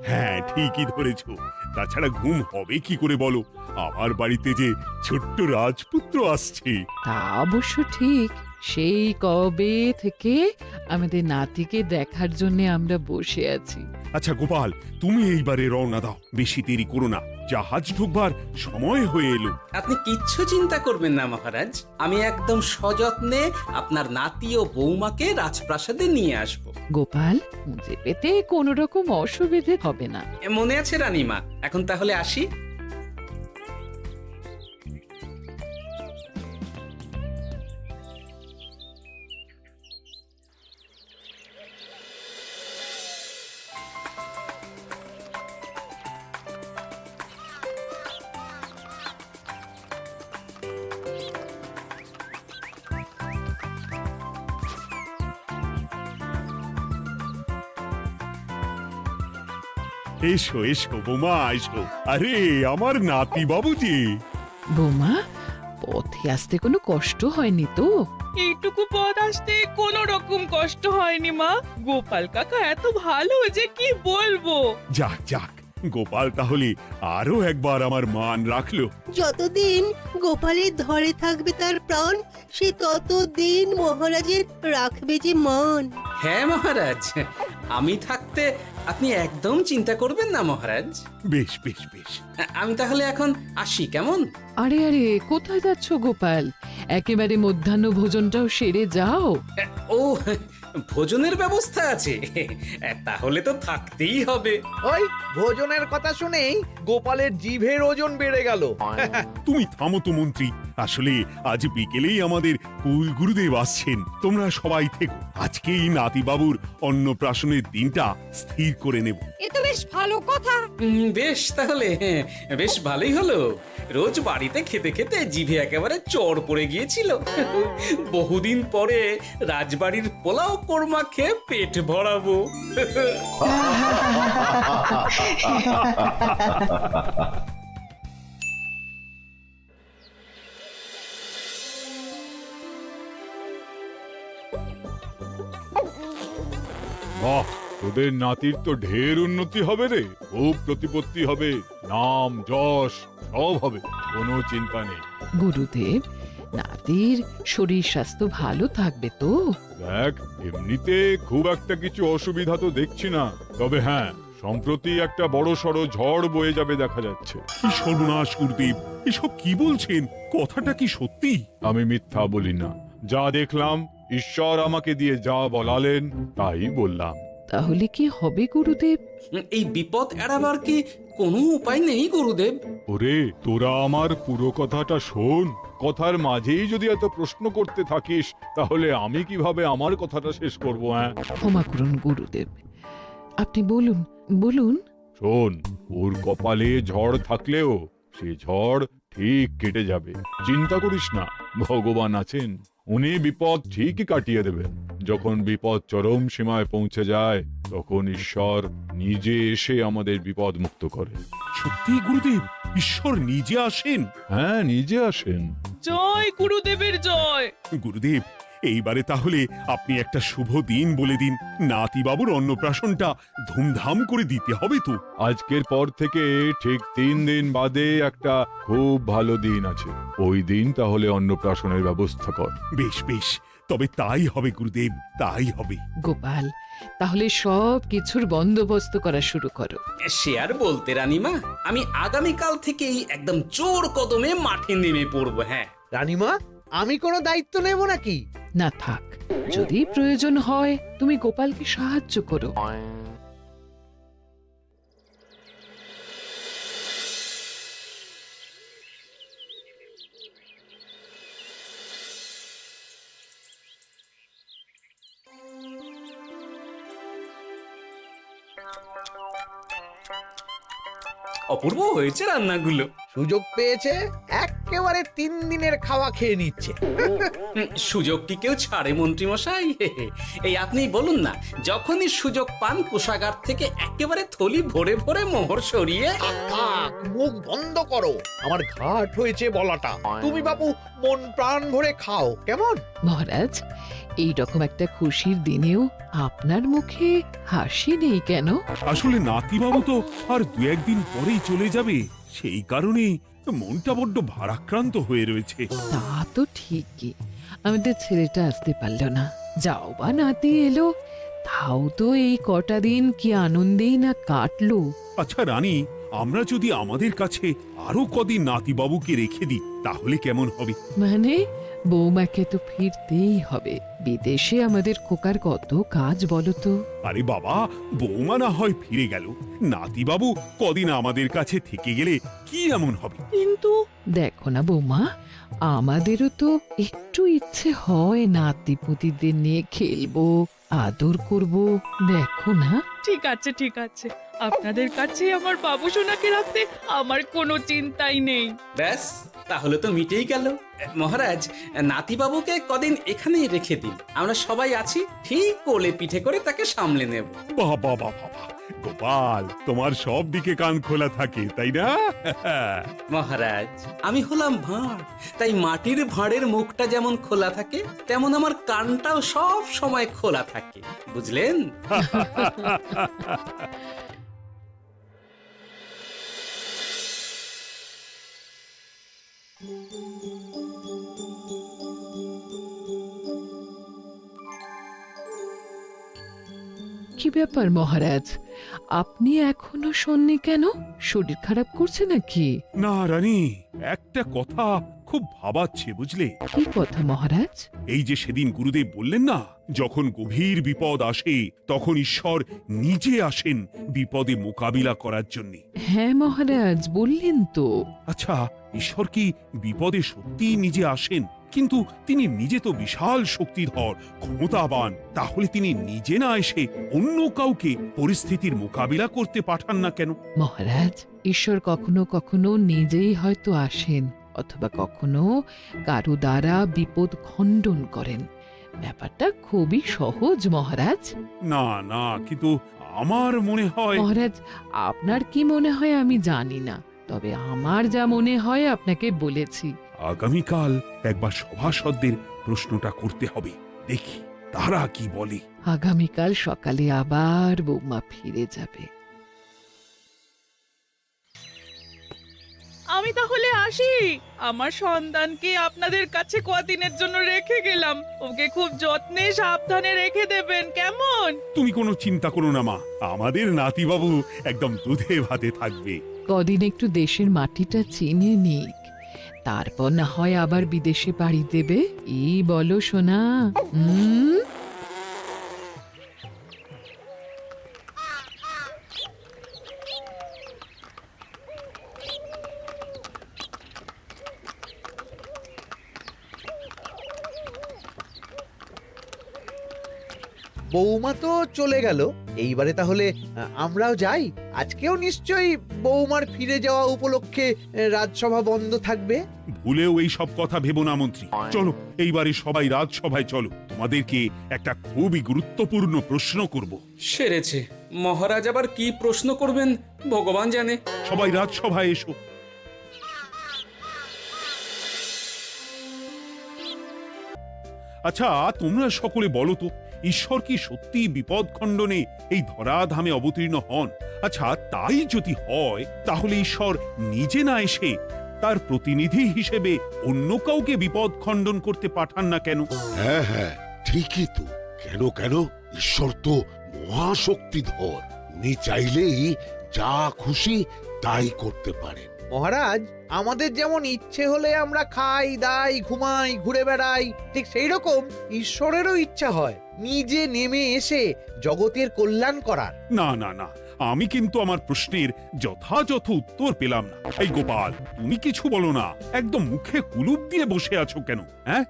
হ্যাঁ, ঠিকই ধরেছো। তাছাড়া ঘুম হবে কি করে বলো? আমার বাড়িতে যে ছোট্ট রাজপুত্র আসছে। তা অবশ্য ঠিক। সেই কবে থেকে আমাদের নাতিকে দেখার জন্য আমরা বসে আছি। আচ্ছা গোপাল, তুমি এইবারে রওনা দাও, বেশি দেরি করো না, জাহাজ ঢুকবার সময় হয়ে এলো। আপনি কিচ্ছু চিন্তা করবেন না মহারাজ, আমি একদম সযত্নে আপনার নাতি ও বৌমাকে রাজপ্রাসাদে নিয়ে আসব। গোপাল, খুঁজে পেতে কোনো রকম অসুবিধে হবে না। মনে আছে রানীমা? এখন তাহলে আসি। এসো এসো বৌমা, এসো। আরে আমার নাতি বাবু যে। বৌমা, পথে আসতে কোনো কষ্ট হয়নি তো? এইটুকু পথ আসতে কোনো রকম কষ্ট হয়নি মা। গোপাল কাকা এত ভালো যে কি বলবো। যাক যাক, গোপাল তাহলে আরো একবার আমার মান রাখলো। যতদিন গোপালের ধরে থাকবে তার প্রাণ, সে ততদিন মহারাজের রাখবে যে মান। হ্যাঁ মহারাজ, আমি থাকতে আপনি একদম চিন্তা করবেন না মহারাজ। বেশ বেশ বেশ। আমি তাহলে এখন আসি, কেমন? আরে আরে, কোথায় যাচ্ছ গোপাল? একেবারে মধ্যাহ্ন ভোজনটাও সেরে যাও। ও, ভোজনের ব্যবস্থা আছে? তাহলে তো থাকতেই হবে। ওই ভোজনের কথা শুনেই গোপালের জিভের ওজন বেড়ে গেল। তুমি থামো তো মন্ত্রী, আসলে আজ বিকেলেই আমাদের কুল গুরুদেব আসছেন। তোমরা সবাই থেকো, আজকেই নাতিবাবুর অন্নপ্রাশনের দিনটা স্থির করে নেব। এ তো বেশ ভালো কথা। বেশ তাহলে, বেশ ভালোই হলো। রোজ বাড়িতে খেতে খেতে জিভে একেবারে চড় পড়ে গিয়েছিল। বহুদিন পরে রাজবাড়ির পোলাও কোরমা খেয়ে পেট ভরাবো। বাহ, তোদের নাতির তো ঢের উন্নতি হবে রে, খুব প্রতিপত্তি হবে, নাম যশ সব হবে, কোনো চিন্তা নেই। গুরুদেব, নাতির শরীর স্বাস্থ্য ভালো থাকবে তো? দেখ, এমনিতে খুব একটা কিছু অসুবিধা তো দেখছি না, তবে হ্যাঁ, সম্প্রতি একটা বড় সড়ো ঝড় বয়ে যাবে দেখা যাচ্ছে। কি সর্বনাশ গুরুদেব, এসব কি বলছেন? কথাটা কি সত্যি? আমি মিথ্যা বলি না, যা দেখলাম, ঈশ্বর আমাকে দিয়ে যা বলালেন তাই বললাম। তাহলে কি হবে গুরুদেব? এই বিপদ এড়াবার কি কোনো উপায় নেই গুরুদেব? ওরে, তোরা আমার পুরো কথাটা শোন, কথার মাঝেই যদি এত প্রশ্ন করতে থাকিস তাহলে আমি কিভাবে আমার কথাটা শেষ করব? হ্যাঁ, ক্ষমা করুন গুরুদেব, আপনি বলুন বলুন। শোন, ওর কপালে ঝড় থাকলেও সে ঝড় ঠিক কেটে যাবে, চিন্তা করিস না, ভগবান আছেন, উনি বিপদ ঠিকই কাটিয়ে দেবেন। যখন বিপদ চরম সীমায় পৌঁছে যায় তখন ঈশ্বর নিজে এসে আমাদের বিপদ মুক্ত করে। সত্যি গুরুদেব, ঈশ্বর নিজে আসেন? হ্যাঁ, নিজে আসেন। জয় গুরুদেবের জয়। গুরুদেব, এইবারে তাহলে আপনি একটা শুভ দিন বলে দিন, নাতিবাবুর অন্নপ্রাশনটা ধুমধাম করে দিতে হবে তো। আজকের পর থেকে ঠিক 3 দিন বাদে একটা খুব ভালো দিন আছে, ওই দিন তাহলে অন্নপ্রাশনের ব্যবস্থা কর। বেশ বেশ, তবে তাই হবে গুরুদেব, তাই হবে। গোপাল, তাহলে সব কিছুর বন্দোবস্ত করা শুরু করো। সে আর বলতে রানীমা, আমি আগামীকাল থেকেই একদম জোর কদমে মাঠে নেমে পড়বো। হ্যাঁ রানীমা, আমি কোনো দায়িত্ব নেব নাকি? না থাক, যদি প্রয়োজন হয় তুমি গোপালকে সাহায্য করো। অপূর্ব হয়েছে রান্নাগুলো। সুযোগ পেয়েছে, একে একেবারে 3 দিনের খাওয়া খেয়ে নিচ্ছে। সুযোগ কি কেউ ছাড়ে মন্ত্রী মশাই? এই আপনিই বলুন না, যখনই সুযোগ পান কোষাগার থেকে একেবারে থলি ভরে ভরে মোহর সরিয়ে। থাক, মুখ বন্ধ করো, আমার ঘাট হয়েছে বলাটা। তুমি বাবু মন প্রাণ ভরে খাও, কেমন? মহারাজ, এইরকম একটা খুশির দিনেও আপনার মুখে হাসি নেই কেন? আসলে নাতিবাবু তো আর 2-1 দিন পরেই চলে যাবে, সেই কারণেই মনটা বড্ড ভারাক্রান্ত হয়ে রয়েছে। তা তো ঠিকই, আমাদের ছেলেটা আসতে পারলো না, যাও বা নাতি এলো, তাও তো এই কটা দিন কি আনন্দেই না কাটলো। আচ্ছা রানী, আমরা যদি আমাদের কাছে আরো কদিন নাতিবাবুকে রেখে দিই তাহলে কেমন হবে? মানে বৌমাকে তো ফিরতেই হবে, বিদেশে আমাদের খোকার কত কাজ বলো তো। আরে বাবা, বৌমা না হয় ফিরে গেল, নাতিবাবু কদিন আমাদের কাছে থেকে গেলে কি এমন হবে? কিন্তু দেখো না বৌমা, আমাদেরও তো একটু ইচ্ছে হয় নাতিপুতিদের নিয়ে খেলবো, আদর করব, দেখো না। ঠিক আছে ঠিক আছে, আপনাদের কাছে আমার বাবু সোনাকে রাখতে আমার কোনো চিন্তাই নেই। ব্যাস, তাহলে তো মিটেই গেল। মহারাজ, নাতিবাবুকে কদিন এখানেই রেখে দিন, আমরা সবাই আছি, ঠিক কোলে পিঠে করে তাকে সামলে নেব। বাবা বাবা বাবা, গোপাল তোমার সব দিকে কান খোলা থাকে তাই না? মহারাজ, আমি হলাম ভাঁড়, তাই মাটির ভাঁড়ের মুখটা যেমন খোলা থাকে তেমন আমার কানটাও সব সময় খোলা থাকে, বুঝলেন? কি ব্যাপার মহারাজ, আপনি এখনো শোননি কেন? শরীর খারাপ করছে নাকি? না রানী, একটা কথা খুব ভাবাচ্ছে বুঝলে। কি কথা মহারাজ? এই যে সেদিন গুরুদেব বললেন না, যখন গভীর বিপদ আসে তখন ঈশ্বর নিজে আসেন বিপদে মোকাবিলা করার জন্য। হ্যাঁ মহারাজ, বললেন তো। আচ্ছা, ঈশ্বর কি বিপদে সত্যি নিজে আসেন? কিন্তু তিনি নিজে তো বিশাল শক্তিধর, ক্ষমতাবান, তাহলে তিনি নিজে না এসে অন্য কাউকে পরিস্থিতির মোকাবিলা করতে পাঠান না কেন? মহারাজ, ঈশ্বর কখনো কখনো নিজেই হয়তো আসেন, অথবা কখনো কারো দ্বারা বিপদ খণ্ডন করেন। ব্যাপারটা খুবই সহজ মহারাজ। না না, কিন্তু আমার মনে হয়। মহারাজ, আপনার কি মনে হয় আমি জানি না, তবে আমার যা মনে হয় আপনাকে বলেছি। আগামীকাল একবার সভাসদদের প্রশ্নটা করতে হবে, দেখি তারা কি বলে। আগামীকাল সকালে আবার বৌমা ফিরে যাবে। আমি তাহলে আসি, আমার সন্তানকে আপনাদের কাছে কদিনের জন্য রেখে গেলাম, ওকে খুব যত্নে সাবধানে রেখে দেবেন, কেমন? তুমি কোনো চিন্তা করো না মা, আমাদের নাতিবাবু একদম দুধে ভাতে থাকবে। কদিন একটু দেশের মাটিটা চিনে নিক, তারপর না হয় আবার বিদেশে পাড়ি দেবে। এই বলো সোনা। বৌমা তো চলে গেল, এইবারে তাহলে আমরাও যাই। আজকেও নিশ্চয়ই বৌমার ফিরে যাওয়া উপলক্ষে রাজসভা বন্ধ থাকবে। ভুলেও এই সব কথা ভেবো না মন্ত্রী, চলো এইবারে সবাই রাজসভায় চলো, তোমাদেরকে একটা খুবই গুরুত্বপূর্ণ প্রশ্ন করব। সেরেছে, মহারাজ আবার কি প্রশ্ন করবেন ভগবান জানে। সবাই রাজসভায় এসো। আচ্ছা, তোমরা সকলে বলো তো, ঈশ্বর কি সত্যি বিপদ খণ্ডনে এই ধরাধামে অবতীর্ণ হন? আচ্ছা, তাই যদি হয় তাহলে ঈশ্বর নিজে না এসে তার প্রতিনিধি হিসেবে অন্য কাউকে বিপদ খণ্ডন করতে পাঠান না কেন? হ্যাঁ হ্যাঁ, ঠিকই তো। কেন কেন, ঈশ্বর তো মহাশক্তিধর, উনি চাইলেই যা খুশি তাই করতে পারেন। মহারাজ, আমাদের যেমন ইচ্ছে হলে আমরা খাই দাই ঘুমাই ঘুরে বেড়াই, ঠিক সেই রকম ঈশ্বরেরও ইচ্ছা হয় নিজে নেমে এসে জগতের কল্যাণ করার। না না না, আমি কিন্তু আমার প্রশ্নের যথাযথ উত্তর পেলাম না। এই গোপাল, তুমি কিছু বলো না, একদম মুখে কুলুপ দিয়ে বসে আছো কেন? হ্যাঁ,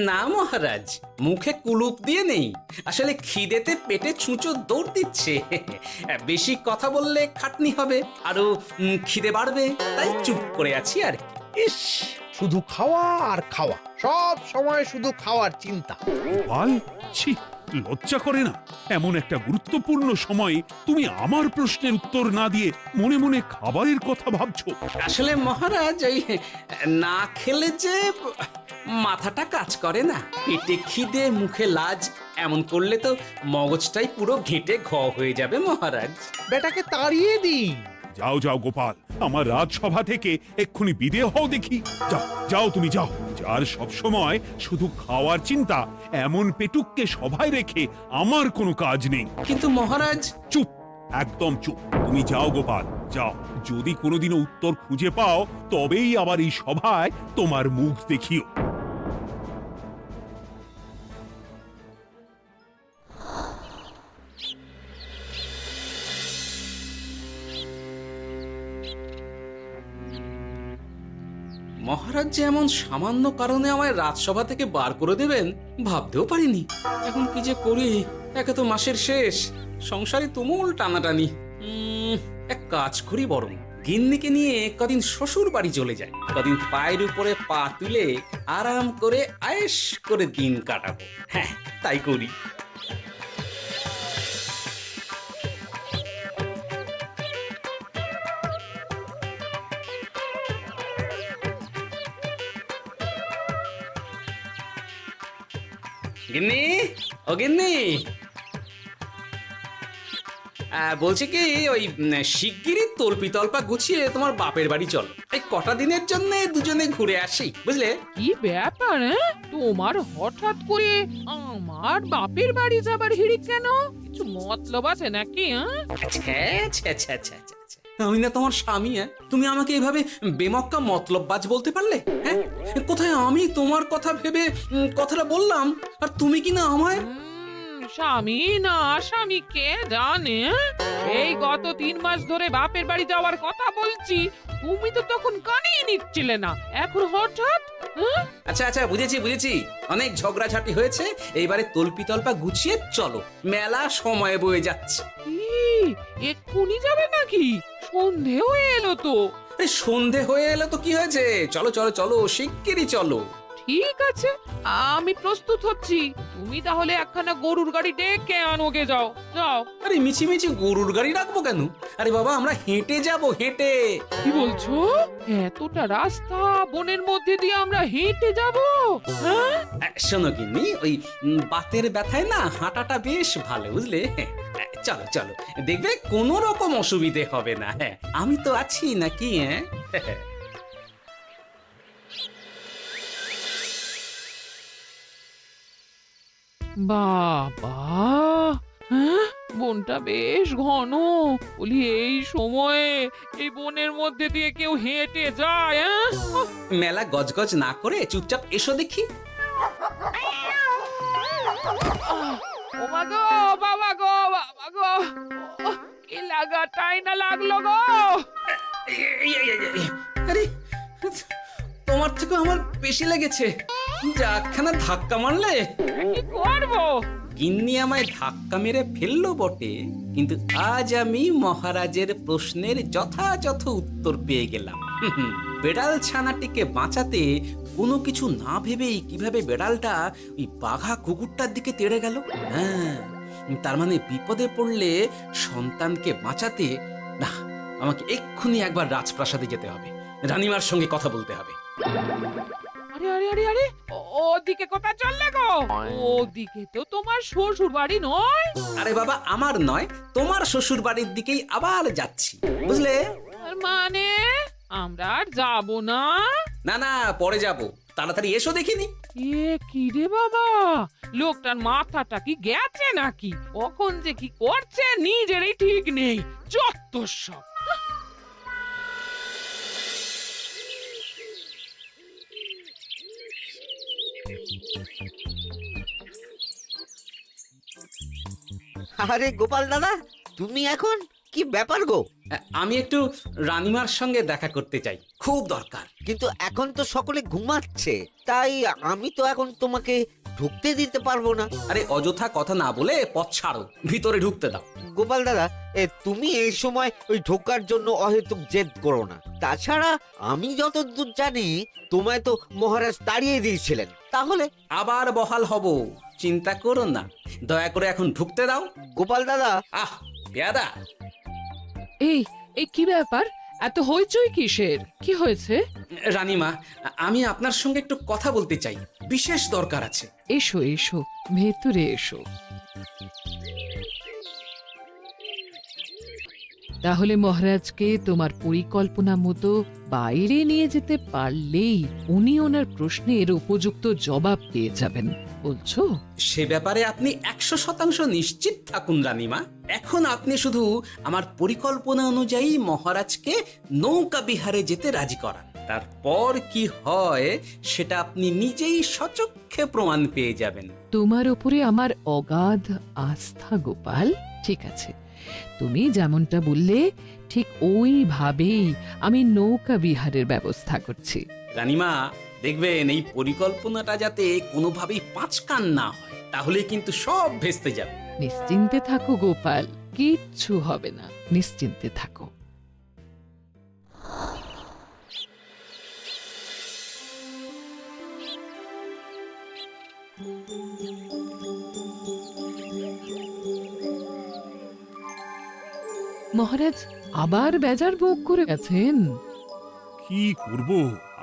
না মহারাজ, মুখে কুলুপ দিয়ে নেই, আসলে খিদেতে পেটে ছুঁচো দৌড় দিচ্ছে। বেশি কথা বললে খাটনি হবে, আরো খিদে বাড়বে, তাই চুপ করে আছি আর কি। ইস, শুধু খাওয়া আর খাওয়া, সব সময় শুধু খাওয়ার চিন্তা। গোপাল, ছি, লজ্জা করে না? এমন একটা গুরুত্বপূর্ণ সময়ে তুমি আমার প্রশ্নের উত্তর না দিয়ে মনে মনে খাবারের কথা ভাবছো। আসলে মহারাজ, ওই না খেলে যে মাথাটা কাজ করে না, পেটে খিদে মুখে লাজ, এমন করলে তো মগজটাই পুরো ঘেঁটে ঘ হয়ে যাবে মহারাজ। বেটাকে তাড়িয়ে দিন। যাও যাও গোপাল, আমার রাজসভা থেকে এক্ষুনি বিদেয় হও দেখি। যাও যাও, তুমি যাও। যার সব সময় শুধু খাওয়ার চিন্তা, এমন পেটুককে সভায় রেখে আমার কোনো কাজ নেই। কিন্তু মহারাজ, চুপ, একদম চুপ। তুমি যাও গোপাল, যাও। যদি কোনোদিনও উত্তর খুঁজে পাও তবেই আবার এই সভায় তোমার মুখ দেখিও। মহারাজ যে এমন সামান্য কারণে আমায় রাজসভা থেকে বার করে দেবেন ভাবতেও পারিনি। এখন কি যে করি, একে তো মাসের শেষ, সংসারে তুমুল টানাটানি। এক কাজ করি বরং, গিন্নিকে নিয়ে কদিন শ্বশুর বাড়ি চলে যায়, কদিন পায়ের উপরে পা তুলে আরাম করে আয়েশ করে দিন কাটাবো। হ্যাঁ, তাই করি। গিন্নি, ও গিন্নি, বলছি কি, ওই শিগগিরই তল্পি তল্পা গুছিয়ে তোমার বাপের বাড়ি চল। এই কটা দিনের জন্য দুজনে ঘুরে আসি, বুঝলে? কি ব্যাপার? তোমার হঠাৎ করে আমার বাপের বাড়ি যাবার হিড়িক কেন? কিছু মতলব আছে নাকি? আমি না তোমার স্বামী? তুমি আমাকে এভাবে বেমক্কা মতলববাজ বলতে পারলে? হ্যাঁ, কোথায় আমি তোমার কথা ভেবে কথাটা বললাম, আর তুমি কি না আমায় স্বামী না স্বামী কে জানে? এই গত 3 মাস ধরে বাপের বাড়ি যাওয়ার কথা বলছি, তুমি তো তখন কানেই নিচ্ছিলে না, এখন হঠাৎ? আচ্ছা আচ্ছা, বুঝেছি বুঝেছি, অনেক ঝগড়াঝাটি হয়েছে, এইবারে তল্পি তল্পা গুছিয়ে চলো, মেলা সময় বয়ে যাচ্ছে। কি এক্ষুনি যাবে নাকি? সন্ধে হয়ে এলো তো। সন্ধে হয়ে এলো তো কি হয়েছে, চলো চলো চলো, শিগগিরই চলো। ঠিক আছে, আমি প্রস্তুত হচ্ছি। তুমি তাহলে একখানা গরুর গাড়ি ডেকে আনোগে, যাও যাও। আরে মিছিমিছি গরুর গাড়ি রাখবো কেন? আরে বাবা, আমরা হেঁটে যাব, হেঁটে। কি বলছো? এতটা রাস্তা বনের মধ্যে দিয়ে আমরা হেঁটে যাব? হ্যাঁ, শোনো গিন্নি, ওই বাতের ব্যথায় না হাঁটাটা বেশ ভালো, বুঝলে? চলো চলো, দেখবে কোনো রকম অসুবিধে হবে না। হ্যাঁ, আমি তো আছি নাকি? হ্যাঁ, বাবা, হ্যাঁ, বনটা বেশ ঘন। বলি, এই সময়ে এই বনের মধ্যে দিয়ে কেউ হেঁটে যায়? মেলা গজগজ না করে চুপচাপ এসো দেখি। ও মা গো, বাবা গো, বাবা গো, কি লাগাটাই না লাগলো গো। আরে, তোমার থেকে আমার বেশি লেগেছে, যা একখানা ধাক্কা মারলে। কি করবো? গিন্নি আমায় ধাক্কা মেরে ফেললো বটে, কিন্তু আজ আমি মহারাজের প্রশ্নের যথাযথ উত্তর পেয়ে গেলাম। বেড়াল ছানাটিকে বাঁচাতে কোনো কিছু না ভেবেই কিভাবে বেড়ালটা ওই বাঘা কুকুরটার দিকে তেড়ে গেল। হ্যাঁ, তার মানে বিপদে পড়লে সন্তানকে বাঁচাতে না, আমাকে এক্ষুনি একবার রাজপ্রাসাদে যেতে হবে, রানীমার সঙ্গে কথা বলতে হবে। আরে আরে আরে আরে, ওদিকে কোথায় চললে গো? ওদিকে তো তোমার শ্বশুর বাড়ি নয়? আরে বাবা, আমার নয়, তোমার শ্বশুর বাড়ির দিকেই আবার যাচ্ছি, বুঝলে? তার মানে আমরা আর যাবো না? না না, পরে যাব, তাড়াতাড়ি এসো দেখিনি। এ কি রে বাবা, লোকটার মাথাটা কি গেছে নাকি? কখন যে কি করছে নিজেরই ঠিক নেই, যত সব। আরে গোপাল দাদা, তুমি এখন কি ব্যাপার গো? আমি একটু রানীমার সঙ্গে দেখা করতে চাই, খুব দরকার। কিন্তু এখন তো সকলে ঘুমাচ্ছে, তাই আমি তো এখন তোমাকে ঢুকতে দিতে পারবো না। আরে অযথা কথা না বলে পথ ছাড়ো, ভিতরে ঢুকতে দাও। গোপাল দাদা, তুমি এই সময় ওই ঢোকার জন্য অহেতুক জেদ করো না। তাছাড়া আমি যতদূর জানি তোমায় তো মহারাজ তাড়িয়ে দিয়েছিলেন, তাহলে আবার বহাল হব, চিন্তা করো না। দয়া করে এখন ঢুকতে দাও। গোপাল দাদা। আহ পেয়াদা, এই এই কি ব্যাপার? এত হইচই কিসের? কি হয়েছে? রানীমা, আমি আপনার সঙ্গে একটু কথা বলতে চাই, বিশেষ দরকার আছে। এসো এসো, ভেতরে এসো। তাহলে মহারাজকে তোমার পরিকল্পনা মতো বাইরে নিয়ে যেতে পারলেই উনি ওনার প্রশ্নের উপযুক্ত জবাব পেয়ে যাবেন, বলছো? সে ব্যাপারে আপনি 100% নিশ্চিত থাকুন রানীমা। এখন আপনি শুধু আমার পরিকল্পনা অনুযায়ী মহারাজকে নৌকা বিহারে যেতে রাজি করান। তারপর কি হয় সেটা আপনি নিজেই সচক্ষে প্রমাণ পেয়ে যাবেন। তোমার উপরে আমার অগাধ আস্থা গোপাল। ঠিক আছে, তুমি যেমনটা বললে ঠিক ওইভাবেই আমি নৌকা বিহারের ব্যবস্থা করছি। রানীমা, দেখবেন এই পরিকল্পনাটা যাতে কোনোভাবেই পাঁচকান না হয়, তাহলে কিন্তু সব ভেস্তে যাবে। নিশ্চিন্তে থাকো গোপাল, কিচ্ছু হবে না, নিশ্চিন্তে থাকো। মহারাজ আবার বেজার ভোগ করে গেছেন। কি করব?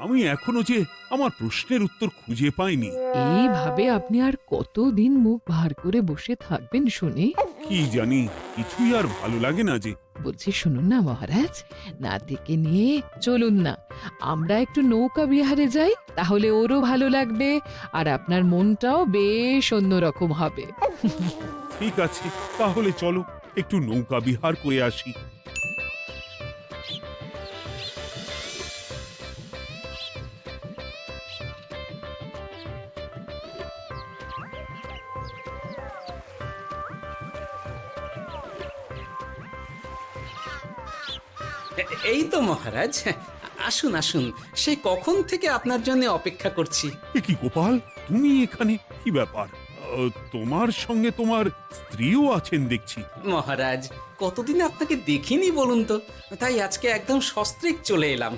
আমি এখনো যে আমার প্রশ্নের উত্তর খুঁজে পাইনি। এইভাবে আপনি আর কতদিন মুখ ভার করে বসে থাকবেন শুনি? কি জানি, কিছুই আর ভালো লাগে না যে। বলছি শুনুন না মহারাজ, নাতিকে নিয়ে চলুন না, আমরা একটু নৌকা বিহারে যাই, তাহলে ওরও ভালো লাগবে আর আপনার মনটাও বেশ অন্যরকম হবে। ঠিক আছে, তাহলে চলো একটু নৌকা বিহার করে আসি। এই তো মহারাজ, আসুন আসুন, সেই কখন থেকে আপনার জন্য অপেক্ষা করছি। এ কি গোপাল, তুমি এখানে? কি ব্যাপার? তোমার সঙ্গে তোমার স্ত্রীও আছেন দেখছি। মহারাজ, কতদিন আপনাকে দেখিনি বলুন তো, তাই আজকে একদম সস্ত্রীক চলে এলাম।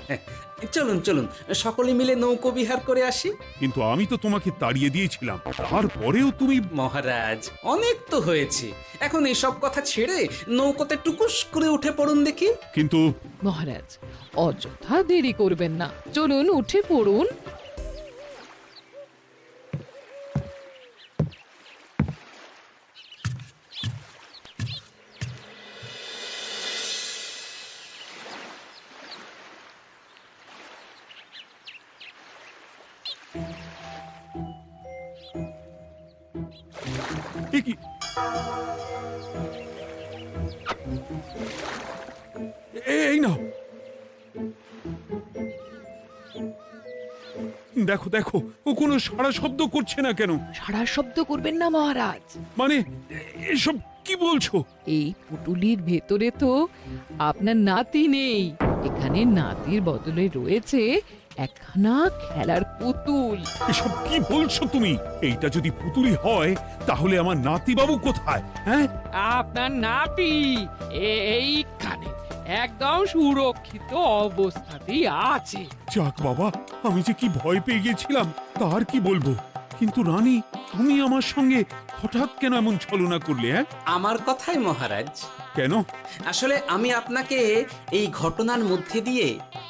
চলুন চলুন, সকলে মিলে নৌকো বিহার করে আসি। কিন্তু আমি তো তোমাকে তাড়িয়ে দিয়েছিলাম, তারপরেও তুমি। মহারাজ, অনেক তো হয়েছে, এখন এসব কথা ছেড়ে নৌকোতে টুকুস করে উঠে পড়ুন দেখি। কিন্তু মহারাজ অযথা দেরি করবেন না, চলুন উঠে পড়ুন। এ কি? এই না, দেখো দেখো, ও কোনো সাড়া শব্দ করছে না কেন? সারা শব্দ করবেন না মহারাজ। মানে এসব কি বলছো? এই পুটুলির ভেতরে তো আপনার নাতি নেই, এখানে নাতির বদলে রয়েছে একখানা খেলার পুতুল। এসব কি বলছো তুমি? এইটা যদি পুতুলি হয় তাহলে আমার নাতিবাবু কোথায়? হ্যাঁ, আপনার নাতি এইখানে একদম সুরক্ষিত অবস্থাতেই আছে। যাক বাবা, আমি যে কি ভয় পেয়ে গেছিলাম তার কি বলবো। কিন্তু রানী, তুমি আমার সঙ্গে হঠাৎ কেন এমন ছলনা করলে? হ্যাঁ, আমার কথাই মহারাজ। কেন? আসলে আমি আপনাকে এই ঘটনার মধ্যে দিয়ে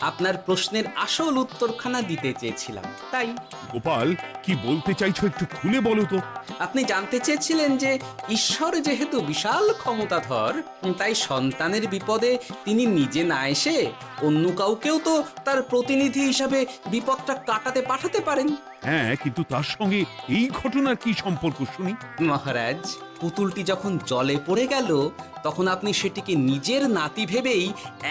আপনার প্রশ্নের আসল উত্তরখানা দিতে চেয়েছিলাম, তাই। গোপাল, কি বলতে চাইছো একটু খুলে বলো তো। আপনি জানতে চেয়েছিলেন যে ঈশ্বর যেহেতু বিশাল ক্ষমতাধর, তাই সন্তানের বিপদে তিনি নিজে না এসে অন্য কাউকেও তো তার প্রতিনিধি হিসাবে বিপদটা কাটাতে পাঠাতে পারেন। হ্যাঁ, কিন্তু তার সঙ্গে এই ঘটনার কি সম্পর্ক শুনি? মহারাজ, পুতুলটি যখন জলে পড়ে গেল তখন আপনি সেটিকে নিজের নাতি ভেবেই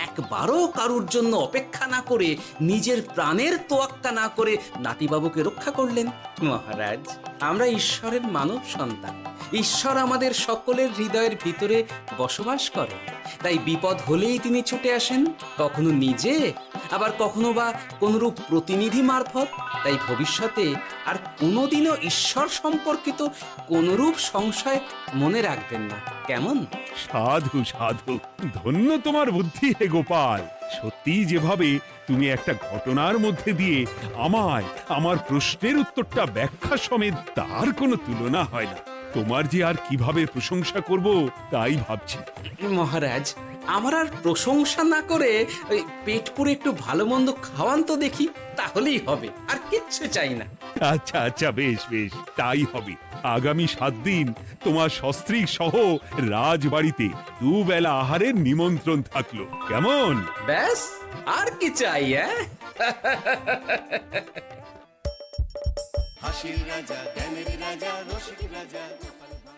একবারও কারুর জন্য অপেক্ষা না করে নিজের প্রাণের তোয়াক্কা না করে নাতিবাবুকে রক্ষা করলেন। মহারাজ, আমরা ঈশ্বরের মানব সন্তান। ঈশ্বর আমাদের সকলের হৃদয়ের ভিতরে বসবাস করেন, তাই বিপদ হলেই তিনি ছুটে আসেন, কখনো নিজে, আবার কখনো বা কোনরূপ প্রতিনিধি মারফত। তাই ভবিষ্যতে আর কোনোদিনও ঈশ্বর সম্পর্কিত কোনরূপ সংশয় মনে রাখবেন না, কেমন? সাধু সাধু, ধন্য তোমার বুদ্ধি হে গোপাল। সত্যি যেভাবে তুমি একটা ঘটনার মধ্যে দিয়ে আমায় আমার প্রশ্নের উত্তরটা ব্যাখ্যা সমেত, তার কোনো তুলনা হয় না। তোমার যে আর কিভাবে প্রশংসা করব তাই ভাবছি। মহারাজ, আমার আর প্রশংসা না করে ওই পেট পুরে একটু ভালো মন্দ খাওয়ান তো দেখি, তাহলেই হবে, আর কিচ্ছু চাই না। আচ্ছা আচ্ছা, বেশ বেশ, তাই হবে। আগামী 7 দিন তোমার সস্ত্রীক সহ রাজবাড়িতে দুবেলা আহারের নিমন্ত্রণ থাকলো, কেমন? ব্যাস, আর কি চাই? হাসির রাজা, জ্ঞানের রাজা, রসিক রাজা।